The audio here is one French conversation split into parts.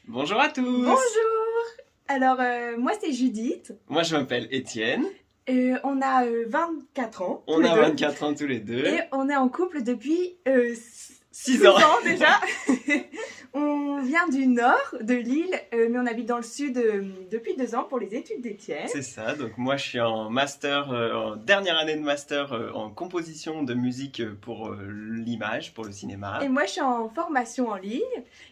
Bonjour à tous. Bonjour. Alors, moi c'est Judith. Moi je m'appelle Étienne. On a 24 ans. On a 24 ans tous les deux. Et on est en couple depuis 6 ans. déjà. On vient du nord de l'île, mais on habite dans le sud depuis 2 ans pour les études d'Étienne. C'est ça, donc moi je suis en master, en dernière année de master en composition de musique pour l'image, pour le cinéma. Et moi je suis en formation en ligne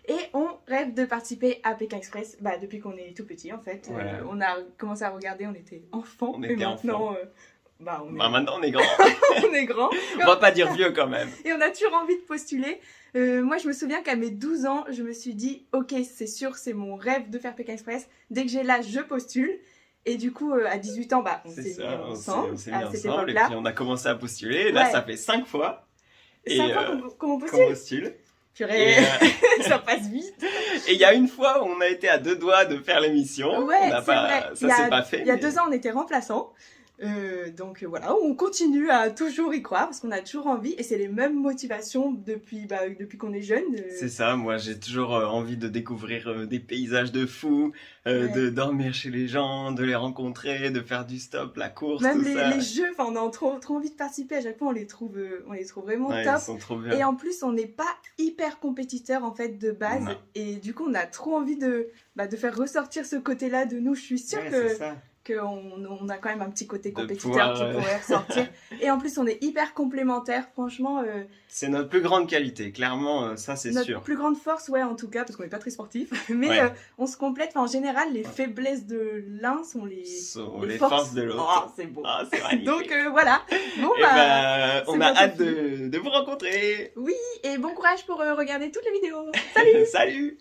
et on rêve de participer à Pékin Express depuis qu'on est tout petit en fait. Voilà. On a commencé à regarder, on était enfants. On et était maintenant, enfants. Maintenant on est grand. on est grand. On va pas dire vieux quand même. Et on a toujours envie de postuler. Moi, je me souviens qu'à mes 12 ans, je me suis dit, ok, c'est sûr, c'est mon rêve de faire Pékin Express. Dès que j'ai l'âge, je postule. Et du coup, à 18 ans, on s'est mis ensemble. On s'est mis à cette ensemble et époque-là. puis on a commencé à postuler. Et là, Ouais. ça fait 5 fois. 5 fois qu'on qu'on postule. postule. Purée, Et ça passe vite. il y a une fois où on a été à 2 doigts de faire l'émission. Ouais, On n'a c'est pas- vrai. Ça s'est pas fait. Il y a mais- 2 ans, on était remplaçants. Donc voilà, on continue à toujours y croire parce qu'on a toujours envie et c'est les mêmes motivations depuis qu'on est jeune. C'est ça, moi j'ai toujours envie de découvrir des paysages de fous, Ouais. de dormir chez les gens, de les rencontrer, de faire du stop, la course, Même tout ça. les jeux, on a trop envie de participer. À chaque fois, on les trouve vraiment Ouais, top. ils sont trop bien. Et en plus, on n'est pas hyper compétiteur en fait de base. Non. Et du coup, on a trop envie de faire ressortir ce côté-là de nous. Je suis sûre Ouais, c'est ça. qu'on a quand même un petit côté De compétiteur pouvoir, qui pourrait ressortir. Et en plus, on est hyper complémentaires. Franchement, C'est notre plus grande qualité, clairement, ça c'est notre sûr. plus grande force, ouais, en tout cas, parce qu'on n'est pas très sportif. Mais Ouais. on se complète. Enfin, en général, les faiblesses de l'un sont Sont les les forces de l'autre. Oh, c'est beau. Ah, c'est magnifique. Donc voilà. Bon, Eh ben, on c'est a bon, hâte Sophie. de vous rencontrer. Oui, et bon courage pour regarder toutes les vidéos. Salut! Salut.